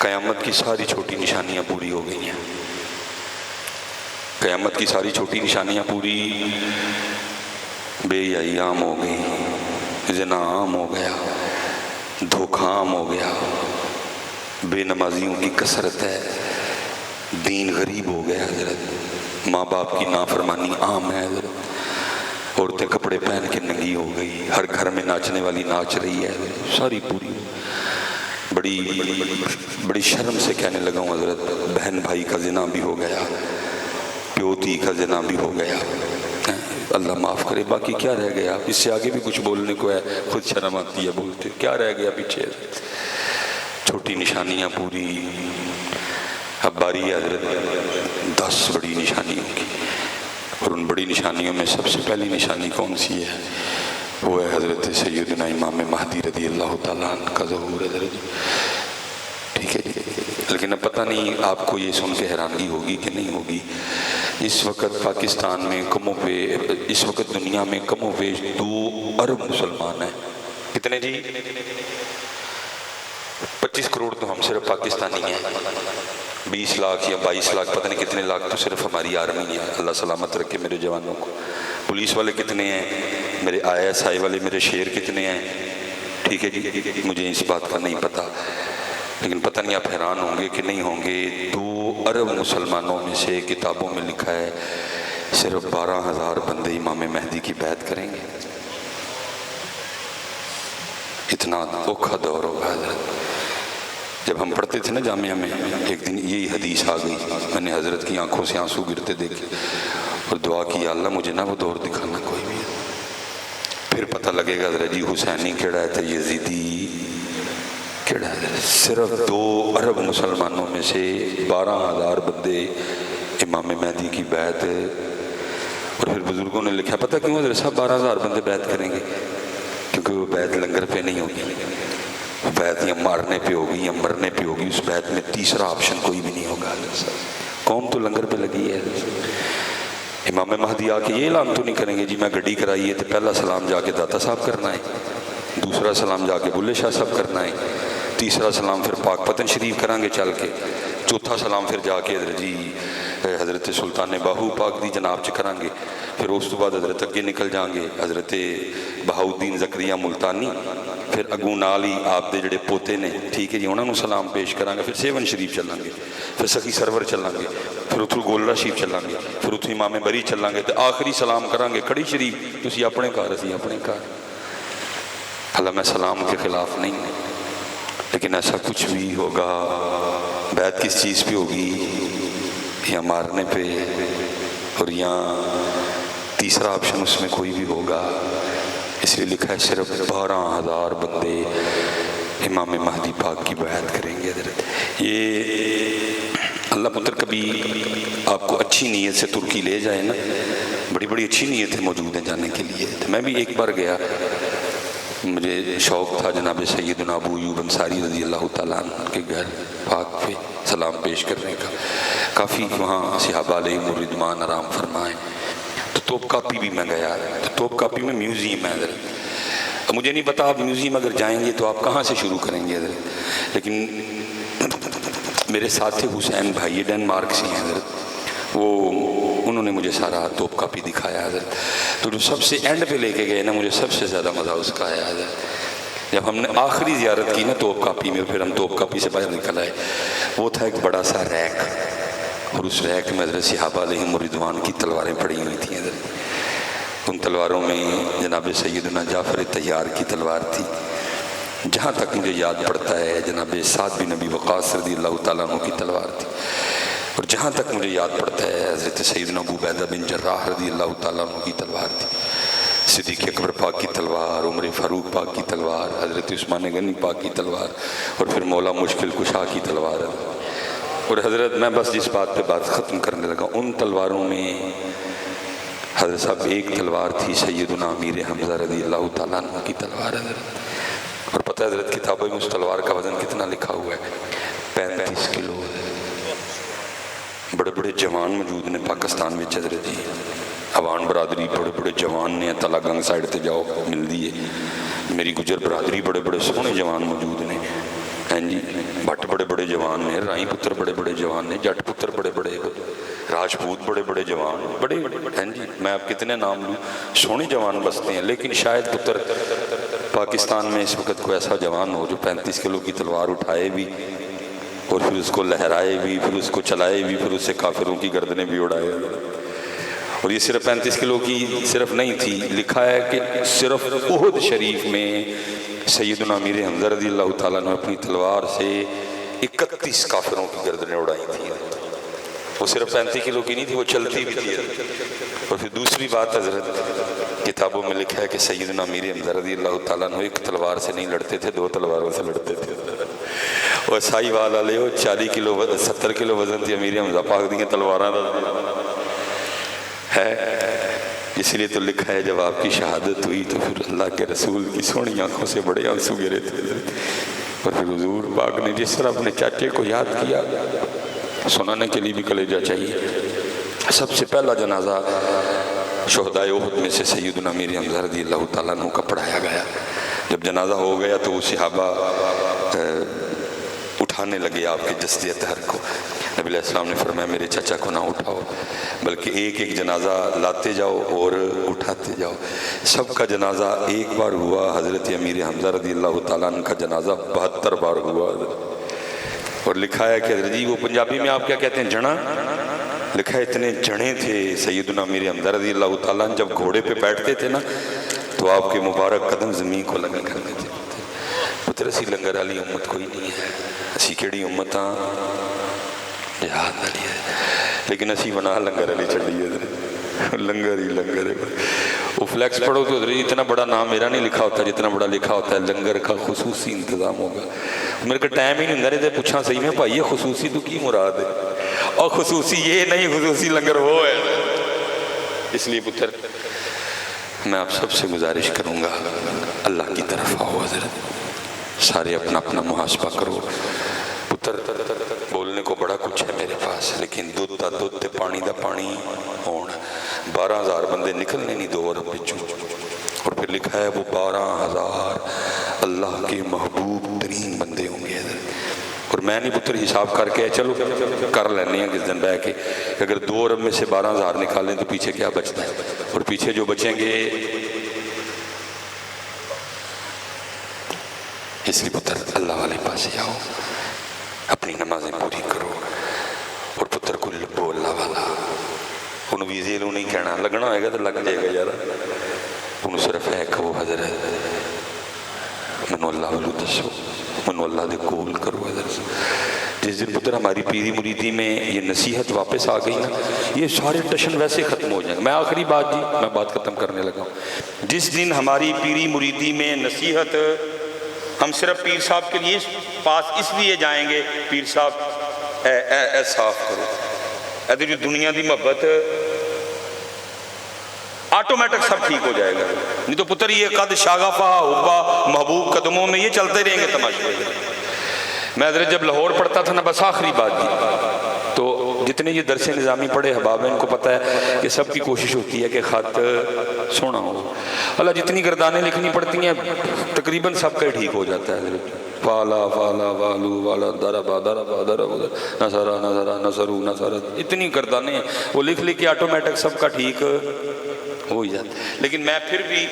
قیامت کی ساری چھوٹی نشانیاں پوری ہو گئی ہیں. قیامت کی ساری چھوٹی نشانیاں پوری، بے حیائی عام ہو گئی، زنا عام ہو گیا، دھوکہ عام ہو گیا، بے نمازیوں کی کثرت ہے، دین غریب ہو گیا حضرت، ماں باپ کی نافرمانی عام ہے حضرت، عورتیں کپڑے پہن کے ننگی ہو گئی، ہر گھر میں ناچنے والی ناچ رہی ہے، ساری پوری. بڑی شرم سے کہنے لگا ہوں حضرت، بہن بھائی کا زنا بھی ہو گیا، پیوتی کا زنا بھی ہو گیا. اللہ معاف کرے. باقی کیا رہ گیا؟ اس سے آگے بھی کچھ بولنے کو ہے، خود شرم آتی ہے بولتے. کیا رہ گیا پیچھے؟ چھوٹی نشانیاں پوری. اب باری ہے حضرت 10 بڑی نشانیوں کی، اور ان بڑی نشانیوں میں سب سے پہلی نشانی کون سی ہے؟ وہ ہے حضرت سیدنا امام مہدی رضی اللہ تعالیٰ عنہ کا ظہور حضرت. ٹھیک ہے جی. لیکن اب پتہ نہیں آپ کو یہ سن کے حیرانگی ہوگی کہ نہیں ہوگی، اس وقت پاکستان میں اس وقت دنیا میں کم و بیش 2 ارب مسلمان ہیں. کتنے جی؟ 25 کروڑ تو ہم صرف پاکستانی ہیں، 20 لاکھ یا 22 لاکھ پتہ نہیں کتنے لاکھ تو صرف ہماری آرمی ہے. اللہ سلامت رکھے میرے جوانوں کو. پولیس والے کتنے ہیں، میرے ISI والے میرے شیر کتنے ہیں. ٹھیک ہے جی. مجھے اس بات کا نہیں پتہ، لیکن پتہ نہیں آپ حیران ہوں گے کہ نہیں ہوں گے، 2 ارب مسلمانوں میں سے کتابوں میں لکھا ہے صرف 12,000 بندے امام مہدی کی بیعت کریں گے. اتنا اوکھا دور ہوگا حضرت. جب ہم پڑھتے تھے نا جامعہ میں، ایک دن یہی حدیث آ گئی، میں نے حضرت کی آنکھوں سے آنسو گرتے دیکھے اور دعا کی، یا اللہ مجھے نہ وہ دور دکھانا کوئی بھی. پھر پتہ لگے گا حضرت جی حسینی کیڑا ہے تو یزیدی کیڑا ہے. صرف 2 ارب مسلمانوں میں سے 12,000 بندے امام مہدی کی بیعت. اور پھر بزرگوں نے لکھا، پتہ کیوں حضرت صاحب 12,000 بندے بیعت کریں گے؟ کیونکہ وہ بیعت لنگر پہ نہیں ہوگی، بیعت یا مارنے پہ ہوگی یا مرنے پہ ہوگی. اس بیعت میں تیسرا آپشن کوئی بھی نہیں ہوگا. قوم تو لنگر پہ لگی ہے. امام مہدی آ کے یہ اعلان تو نہیں کریں گے جی میں گڈی کرائی ہے تو پہلا سلام جا کے داتا صاحب کرنا ہے، دوسرا سلام جا کے بلے شاہ صاحب کرنا ہے، تیسرا سلام پھر پاک پتن شریف کریں گے چل کے، چوتھا سلام پھر جا کے حضرت سلطان باہو پاک دی جناب چ کریں گے. پھر اس تو بعد حضرت اگے نکل جائیں گے حضرت بہاؤدین زکریا ملتانی، پھر اگوں نال ہی آپ دے جڑے پوتے نے، ٹھیک ہے جی، انہوں نے سلام پیش کریں گے. پھر سیون شریف چلیں گے، پھر سخی سرور چلیں گے، پھر اتھو گولڑا شریف چلیں گے، پھر اتھو امام بری چلیں گے، تو آخری سلام کریں گے کھڑی شریف. تسی اپنے گھر، اسی اپنے گھر. اللہ میں سلام کے خلاف نہیں، لیکن ایسا کچھ بھی ہوگا، بیعت کس چیز پہ ہوگی؟ یا مارنے پہ، اور یا تیسرا آپشن اس میں کوئی بھی ہوگا. اس لیے لکھا ہے صرف 12,000 بندے امام مہدی پاک کی بیعت کریں گے. یہ اللہ پتر کبھی آپ کو اچھی نیت سے ترکی لے جائے نا، بڑی اچھی نیتیں موجود ہیں جانے کے لیے. تو میں بھی ایک بار گیا، مجھے شوق تھا جناب سیدنا ابو ایوب انصاری رضی اللہ تعالیٰ عنہ کے گھر پاک پہ سلام پیش کرنے کا. کافی وہاں صحابہ علیہم الرضوان آرام فرمائے. تو توپ کاپی بھی میں گیا، تو توپ کاپی میں میوزیم ہے حضرت. مجھے نہیں پتا آپ میوزیم اگر جائیں گے تو آپ کہاں سے شروع کریں گے حضرت، لیکن میرے ساتھ تھے حسین بھائی، ڈینمارک سے ہیں حضرت، انہوں نے مجھے سارا توپ کاپی دکھایا حضرت. تو جو سب سے اینڈ پہ لے کے گئے نا، مجھے سب سے زیادہ مزہ اس کا آیا حضرت. جب ہم نے آخری زیارت کی نا توپ کاپی میں، پھر ہم توپ کاپی سے باہر نکل آئے، وہ تھا ایک بڑا سا ریک، اور اس ریک میں حضرت صحابہ علیہم الرضوان کی تلواریں پڑی ہوئی تھیں حضرت. ان تلواروں میں جناب سیدنا جعفر طیار کی تلوار تھی. جہاں تک مجھے یاد پڑتا ہے جناب سعد بن ابی وقاص رضی اللہ تعالیٰ عنہ کی تلوار تھی. اور جہاں تک مجھے یاد پڑتا ہے حضرت سیدنا ابو عبیدہ بن جراح رضی اللہ تعالیٰ عنہ کی تلوار تھی. صدیق اکبر پاک کی تلوار، عمر فاروق پاک کی تلوار، حضرت عثمان غنی پاک کی تلوار، اور پھر مولا مشکل کشا کی تلوار. اور حضرت میں بس جس بات پہ بات ختم کرنے لگا، ان تلواروں میں حضرت صاحب ایک تلوار تھی سیدنا امیر حمزہ رضی اللہ تعالیٰ عنہ کی تلوار حضرت. اور پتہ حضرت کتابوں میں اس تلوار کا وزن کتنا لکھا ہوا ہے؟ 35 کلو. بڑے جوان موجود نے پاکستان میں حضرت جی، عوان برادری بڑے جوان نے، تلا گنگ سائڈ تے جاؤ مل دی ہے. میری گجر برادری بڑے سونے جوان موجود نے. ہیں جی بٹ بڑے بڑے جوان نے، رائی پتر بڑے بڑے جوان نے، جٹ پتر بڑے بڑے، راجپوت بڑے بڑے جوان بڑے ہیں جی، میں آپ کتنے نام لوں، سونے جوان بستے ہیں. لیکن شاید پتر پاکستان میں اس وقت کوئی ایسا جوان ہو جو 35 کلو کی تلوار اٹھائے بھی اور پھر اس کو لہرائے بھی، پھر اس کو چلائے بھی، پھر اس سے کافروں کی گردنیں بھی اڑائے. اور یہ صرف 35 کلو کی صرف نہیں تھی، لکھا ہے کہ صرف احد شریف میں سیدنا امیر حمزہ رضی اللہ تعالیٰ نے اپنی تلوار سے 31 کافروں کی گردنیں اڑائی تھیں. وہ صرف 35 کلو کی نہیں تھی، وہ چلتی بھی تھی. اور پھر دوسری بات حضرت کتابوں میں لکھا ہے کہ سیدنا امیر حمزہ رضی اللہ تعالیٰ نے ایک تلوار سے نہیں لڑتے تھے، 2 تلواروں سے لڑتے تھے. اور سائی والا لے 40 کلو 70 کلو وزن تھی امیر حمزہ پاک دی تلواراں ہے. اس لیے تو لکھا ہے جب آپ کی شہادت ہوئی تو پھر اللہ کے رسول کی سونی آنکھوں سے بڑے آنسو گرے تھے. اور پھر حضور پاک نے جس طرح اپنے چاچے کو یاد کیا، سنانے کے لیے بھی کلیجہ چاہیے. سب سے پہلا جنازہ شہدائے احد میں سے سیدنا امیر حمزہ رضی اللہ تعالیٰ عنہ کا پڑھایا گیا. جب جنازہ ہو گیا تو وہ صحابہ اٹھانے لگے آپ کے جسد اطہر کو. نبی علیہ السلام نے فرمایا میرے چچا کو نہ اٹھاؤ، بلکہ ایک ایک جنازہ لاتے جاؤ اور اٹھاتے جاؤ. سب کا جنازہ ایک بار ہوا، حضرت امیر حمزہ رضی اللہ تعالیٰ عنہ کا جنازہ 72 بار ہوا. اور لکھا ہے کہ حضرت جی وہ پنجابی میں آپ کیا کہتے ہیں، جڑا، لکھا ہے اتنے جڑے تھے سیدنا امیر حمزہ رضی اللہ تعالیٰ عنہ، جب گھوڑے پہ بیٹھتے تھے نا تو آپ کے مبارک قدم زمین کو لگا کرتے تھے. پتر اسی لنگر والی امت کوئی نہیں ہے، اسی کیڑی امت ہاں جہاد والی ہے، لیکن اسی بنا لنگر والی چڑھی ہے، لنگر ہی لنگر ہے. وہ فلیکس پڑھو تو اتنا بڑا نام میرا نہیں لکھا ہوتا جتنا بڑا لکھا ہوتا ہے لنگر کا خصوصی انتظام ہوگا. میرے کو ٹائم ہی نہیں ہوں رہے پوچھا صحیح میں بھائی یہ خصوصی تو کی مراد ہے، اور خصوصی یہ نہیں خصوصی لنگر وہ ہے. اس لیے پتر میں آپ سب سے گزارش کروں گا اللہ کی طرف آؤ، حضرت سارے اپنا اپنا محاسبہ کرو. پتر بولنے کو بڑا کچھ ہے میرے پاس، لیکن دودھ دا دودھ تے پانی دا پانی ہونا. 12,000 بندے نکلنے نہیں 2 ارب بچوں. اور پھر لکھا ہے وہ 12,000 اللہ کے محبوب ترین بندے ہوں گے. اور میں نہیں پتر حساب کر کے چلو کر لینے ہیں کس دن بہ کے، اگر 2 ارب میں سے 12,000 نکالیں تو پیچھے کیا بچتا ہے، اور پیچھے جو بچیں گے. اس لیے پتر اللہ والے پاس آؤ، اپنی نمازیں پوری کرو. اور پتر کو لبو اللہ والا، انہوں ویزے لوں نہیں کہنا، لگنا ہوئے گا تو لگ جائے گا یار. انہوں صرف ہے کہو حضرت منو اللہ والو دسو، منو اللہ دے قول کرو. حضرت جس دن پتر ہماری پیری مریدی میں یہ نصیحت واپس آ گئی نا، یہ سارے ٹشن ویسے ختم ہو جائیں گے. میں آخری بات جی میں بات ختم کرنے لگا ہوں. جس دن ہماری پیری مریدی میں نصیحت، ہم صرف پیر صاحب کے لیے پاس اس لیے جائیں گے پیر صاحب اے صاف کرو، ادھر جو دنیا دی محبت آٹومیٹک سب ٹھیک ہو جائے گا. نہیں تو پتر یہ قد شاغفہ حبا محبوب قدموں میں یہ چلتے رہیں گے تماشے. میں حضرت جب لاہور پڑھتا تھا نا، بس آخری بات جی، تو جتنے یہ درس نظامی پڑھے حباب ہیں ان کو پتہ ہے کہ سب کی کوشش ہوتی ہے کہ خط سونا ہو. اللہ جتنی گردانیں لکھنی پڑتی ہیں تقریباً سب کا ٹھیک ہو جاتا ہے. فالا فالا والو والا دربا دربا دربا نصرا نصرا نصرو نصرا، اتنی گردانیں ہیں وہ لکھ لکھ کے آٹومیٹک سب کا ٹھیک ہو ہی جاتا. لیکن میں پھر بھی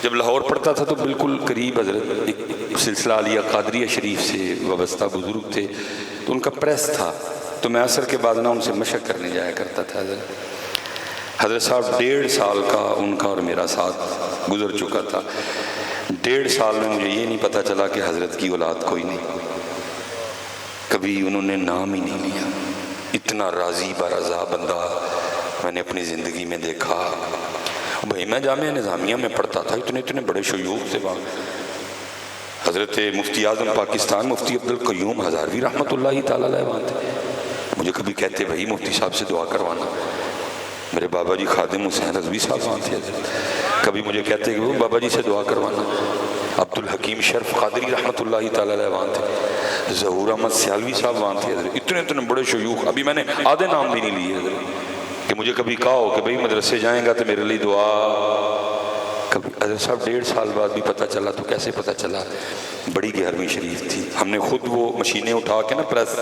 جب لاہور پڑھتا تھا تو بالکل قریب حضرت ایک سلسلہ علیہ قادریہ شریف سے وابستہ بزرگ تھے، تو ان کا پریس تھا، تو میں عصر کے بعد نہ ان سے مشق کرنے جایا کرتا تھا. حضرت صاحب 1.5 سال کا ان کا اور میرا ساتھ گزر چکا تھا. 1.5 سال میں مجھے یہ نہیں پتا چلا کہ حضرت کی اولاد کوئی نہیں، کبھی انہوں نے نام ہی نہیں لیا. اتنا راضی برضا بندہ میں نے اپنی زندگی میں دیکھا. بھائی میں جامعہ نظامیہ میں پڑھتا تھا، اتنے بڑے شیوخ سے وہاں. حضرت مفتی اعظم پاکستان مفتی عبدالقیوم ہزاروی رحمۃ اللہ تعالیٰ علیہ وہاں تھے. مجھے کبھی کہتے بھائی مفتی صاحب سے دعا کروانا. میرے بابا جی خادم حسین رضوی صاحب وہاں تھے. کبھی مجھے کہتے کہ وہ بابا جی سے دعا کروانا. عبدالحکیم شرف قادری رحمۃ اللہ تعالیٰ علیہ وہاں تھے. ظہور احمد سیالوی صاحب وہاں تھے. اتنے بڑے شیوخ، ابھی میں نے آدھے نام بھی نہیں لیے حضرت، کہ مجھے کبھی کہا ہو کہ بھئی مدرسے جائیں گا تو میرے لیے دعا کبھی حضرت صاحب 1.5 سال بعد بھی پتہ چلا تو کیسے پتہ چلا؟ بڑی 11ویں شریف تھی، ہم نے خود وہ مشینیں اٹھا کے نا پریس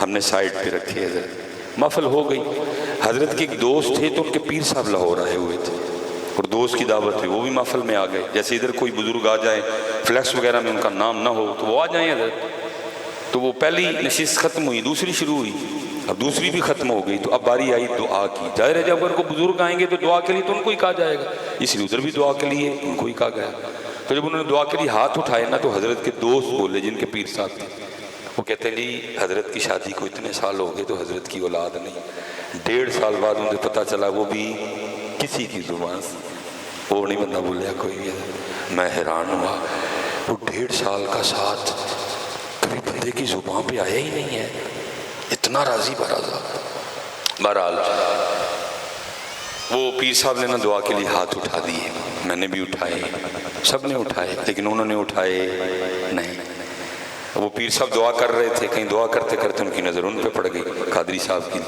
ہم نے سائڈ پہ رکھی، حضرت محفل ہو گئی۔ حضرت کے ایک دوست تھے تو ان کے پیر صاحب لاہور آئے ہوئے تھے اور دوست کی دعوت پہ وہ بھی محفل میں آ گئے، جیسے ادھر کوئی بزرگ آ جائیں فلیکس وغیرہ میں ان کا نام نہ ہو تو وہ آ جائیں حضرت۔ تو وہ پہلی نشست ختم ہوئی، دوسری شروع ہوئی، اب دوسری بھی ختم ہو گئی، تو اب باری آئی دعا کی۔ ظاہر ہے جب اگر کو بزرگ آئیں گے تو دعا کے لیے تو ان کو ہی کہا جائے گا، اس لیے ادھر بھی دعا کے لیے ان کو ہی کہا گیا۔ تو جب انہوں نے دعا کے لیے ہاتھ اٹھائے نا تو حضرت کے دوست بولے جن کے پیر صاحب تھے، وہ کہتے ہیں جی حضرت کی شادی کو اتنے سال ہو گئے تو حضرت کی اولاد نہیں۔ 1.5 سال بعد انہیں پتہ چلا، وہ بھی کسی کی زبان سے، وہ نہیں بندہ بولیا کوئی بھی۔ میں حیران ہوا، وہ 1.5 سال کا ساتھ کبھی بندے کی زبان پہ آیا ہی نہیں ہے، اتنا راضی برازا۔ بہرحال وہ پیر صاحب نے نا دعا کے لیے ہاتھ اٹھا دیے، میں نے بھی اٹھائے، سب نے اٹھائے، لیکن انہوں نے اٹھائے نہیں۔ وہ پیر صاحب دعا کر رہے تھے، کہیں دعا کرتے کرتے ان کی نظر ان پہ پڑ گئی قادری صاحب کی،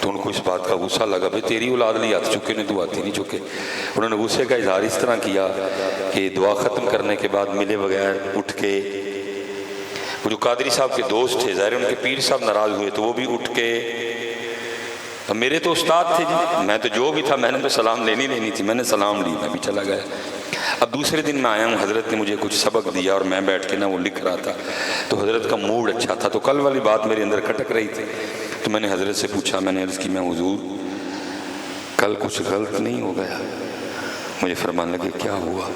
تو ان کو اس بات کا غصہ لگا، بھئی تیری اولاد لی آتے چکے نے تو آتے نہیں چکے۔ انہوں نے غصے کا اظہار اس طرح کیا کہ دعا ختم کرنے کے بعد ملے بغیر اٹھ کے، وہ جو قادری صاحب کے دوست تھے ظاہر ان کے پیر صاحب ناراض ہوئے تو وہ بھی اٹھ کے، میرے تو استاد تھے جی، میں تو جو بھی تھا میں نے تو سلام لینی تھی، میں نے سلام لی، میں بھی چلا گیا۔ اب دوسرے دن میں آیا ہوں، حضرت نے مجھے کچھ سبق دیا اور میں بیٹھ کے نا وہ لکھ رہا تھا، تو حضرت کا موڈ اچھا تھا، تو کل والی بات میرے اندر کھٹک رہی تھی، تو میں نے حضرت سے پوچھا، میں نے عرض کی، میں حضور کل کچھ غلط نہیں ہو گیا؟ مجھے فرمانے لگے کیا ہوا؟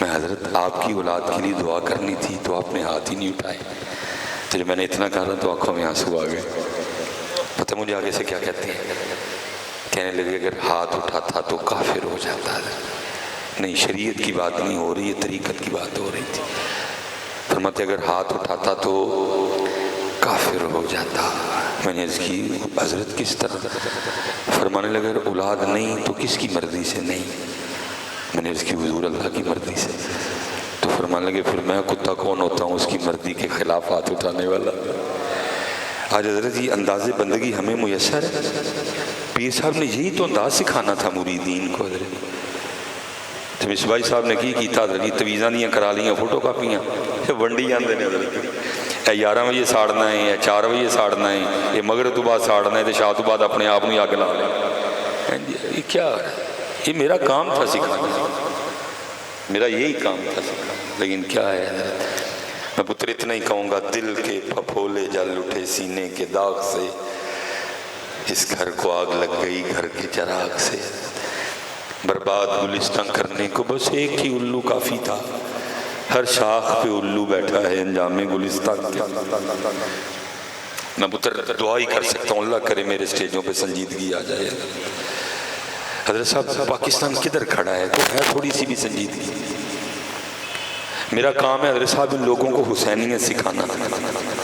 میں حضرت آپ کی اولاد کے لیے دعا کرنی تھی تو آپ نے ہاتھ ہی نہیں اٹھائے۔ تو جب میں نے اتنا کہا تو آنکھوں میں آنسو آ گئے۔ پتہ مجھے آگے سے کیا کہتے ہیں؟ کہنے لگے اگر ہاتھ اٹھاتا تو کافر ہو جاتا ہے۔ نہیں، شریعت کی بات نہیں ہو رہی ہے، طریقت کی بات ہو رہی تھی۔ فرماتے اگر ہاتھ اٹھاتا تو کافر ہو جاتا۔ میں نے اس کی حضرت کس طرح؟ فرمانے لگے اگر اولاد نہیں تو کس کی مرضی سے نہیں؟ میں نے اس کی حضور اللہ کی مرضی سے۔ تو فرمانے لگے پھر میں کتا کون ہوتا ہوں اس کی مرضی کے خلاف ہاتھ اٹھانے والا؟ آج حضرت یہ انداز بندگی ہمیں میسر ہے؟ پیر صاحب نے یہی تو انداز سکھانا تھا مریدین کو۔ حضرت تو مصباحی صاحب نے کی کیتا حضرت تویزاں دیاں کرا لیاں فوٹو کاپیاں ونڈی جاندے نے حضرت، اے 11 بجے ساڑنا ہے، اے 4 بجے ساڑنا ہے، اے مغرب تو بعد ساڑنا ہے، تے شاہ تو بعد اپنے آپ میں آگ لا لیں۔ یہ کیا ہے؟ یہ میرا کام تھا سکھانا، میرا یہی کام تھا سکھانا، لیکن کیا ہے میں پتر اتنا ہی کہوں گا، دل کے پھپھولے جل اٹھے سینے کے داغ سے، اس گھر کو آگ لگ گئی گھر کے چراغ سے، برباد گلستان کرنے کو بس ایک ہی الو کافی تھا، ہر شاخ پہ الو بیٹھا ہے انجام گلستان کے۔ میں پتر دعا ہی کر سکتا ہوں، اللہ کرے میرے سٹیجوں پہ سنجیدگی آ جائے۔ حضرت صاحب پاکستان کدھر کھڑا ہے تو ہے تھوڑی سی بھی سنجیدگی؟ میرا کام ہے حضرت صاحب ان لوگوں کو حسینیت سکھانا،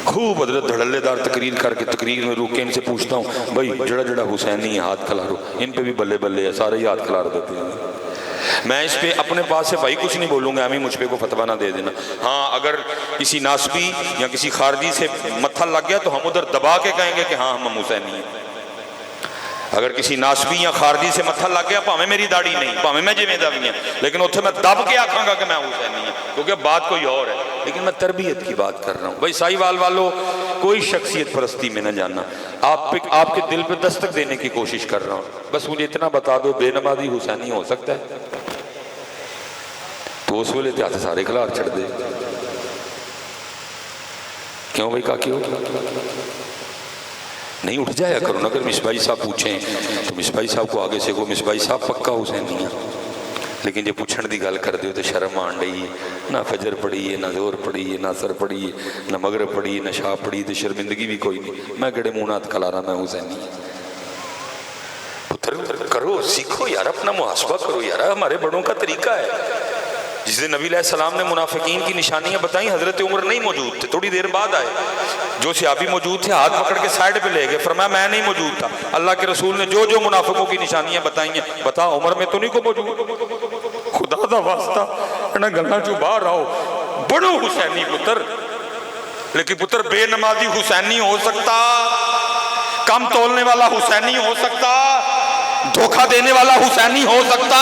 خوب حضرت دھڑلے دار تقریر کر کے تقریر میں روک کے ان سے پوچھتا ہوں بھائی جڑا جڑا حسینی ہاتھ کھلارو، ان پہ بھی بلے بلے ہے، سارے ہی ہاتھ کھلار دیتے ہیں۔ میں اس پہ اپنے پاس سے بھائی کچھ نہیں بولوں گا، ہمیں مجھ پہ کو فتویٰ نہ دے دینا۔ ہاں اگر کسی ناسبی یا کسی خارجی سے متھا لگ گیا تو ہم ادھر دبا کے کہیں گے کہ ہاں ہم حسینی ہیں۔ اگر کسی ناسبی یا خارجی سے متھا لگ گیا پاویں میری داڑھی نہیں، پاویں میں جویں دا وی ہاں، لیکن اتھے میں دب کے آکھاں گا کہ میں حسینی ہوں، کیونکہ بات کوئی اور ہے۔ لیکن میں تربیت کی بات کر رہا ہوں بھائی، سائی وال والوں کوئی شخصیت پرستی میں نہ جاننا، آپ کے دل پہ دستک دینے کی کوشش کر رہا ہوں، بس مجھے اتنا بتا دو بے نمازی حسینی ہو سکتا ہے؟ تو اس ویلے تے سارے کھلار چھڑ دے، کیوں بھائی کا کیوں نہیں اٹھ جایا کرو نا؟ اگر مصباحی صاحب پوچھیں تو مصباحی صاحب کو آگے سے کو مصباحی صاحب پکا حسینی ہے، لیکن جب پوچھن دی گل کر دیو تو شرم آن رہی ہے، نہ فجر پڑھی ہے، نہ زور پڑھی ہے، نہ اثر پڑھی ہے، نہ مغرب پڑھی ہے، نہ شاہ پڑھی ہے، تو شرمندگی بھی کوئی نہیں، میں گڑے منہ نات کھلا رہا میں حسینی ہے۔ پتر کرو، سیکھو یار، اپنا محاسبہ کرو یار، ہمارے بڑوں کا طریقہ ہے۔ جس دن نبی علیہ السلام نے منافقین کی نشانیاں بتائیں، حضرت عمر نہیں موجود تھے، تھوڑی دیر بعد آئے، جو صحابی موجود تھے ہاتھ پکڑ کے سائیڈ پہ لے گئے، فرمایا میں نہیں موجود تھا، اللہ کے رسول نے جو جو منافقوں کی نشانیاں بتائیں ہیں بتا، عمر میں تو نہیں کو موجود؟ خدا دا واسطہ انہاں گلاں چوں باہر آؤ، بڑو حسینی پتر، لیکن پتر بے نمازی حسینی ہو سکتا، کم تولنے والا حسینی ہو سکتا، دھوکہ دینے والا حسینی ہو سکتا،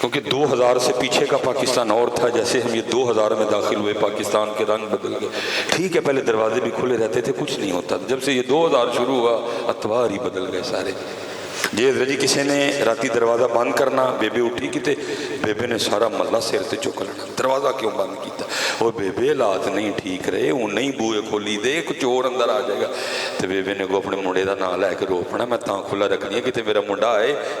کیونکہ 2000 سے پیچھے کا پاکستان اور تھا، جیسے ہم یہ 2000 میں داخل ہوئے پاکستان کے رنگ بدل گئے. ٹھیک ہے پہلے دروازے بھی کھلے رہتے تھے، کچھ نہیں ہوتا. جب سے یہ 2000 شروع ہوا اتوار ہی بدل گئے سارے. جی حضرت جی کسی نے راتی دروازہ بند کرنا، بیبے اٹھی کتے بیبے نے سارا محلہ سر تے چک لینا، دروازہ کیوں بند کیتا؟ وہ بیبے حالات نہیں ٹھیک رہے، وہ نہیں بوئے کھولی دے کچھ اور اندر آ جائے گا. تو بیبے نے کو اپنے منڈے دا نام لے کے روپنا، میں تاں کھلا رکھنی ہے کتے میرا منڈا آئے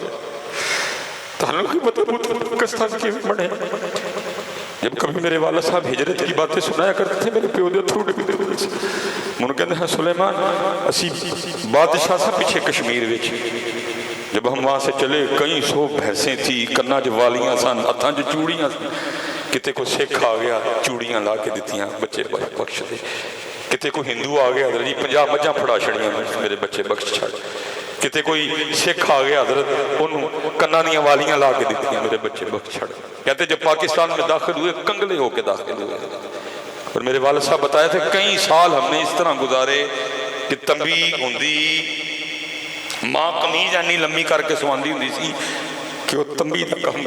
جائے. تعلق کی پاکستان کی بڑے. جب کبھی میرے والد صاحب ہجرت کی باتیں سنایا کرتے تھے میرے پیو دے تھرو ڈگتے تھے. منو کہتے ہیں سلیمان اسی بادشاہ سا پیچھے کشمیر وچ جب ہم وہاں سے چلے کئی سو بھینسیں تھی، کنا جو والیاں سن، ہتھاں جو چوڑیاں سن. کتے کو سکھ آ گیا چوڑیاں لا کے دتیاں بچے بخش دے. کتے کو ہندو آ گیا حضرت جی 50 مجھاں پھڑا چھڑیاں میرے بچے بخش چھڑ. کتے کوئی سکھ آ گیا حضرت انہوں کنانیاں والیاں لا کے دیتی میرے بچے بخش چھڑ. کہتے جب پاکستان میں داخل ہوئے کنگلے ہو کے داخل ہوئے. اور میرے والد صاحب بتایا تھے کئی سال ہم نے اس طرح گزارے کہ تنبی ہوندی، ماں قمیض اینی لمبی کر کے سواندی ہوندی سی کہ وہ تنبی دا کام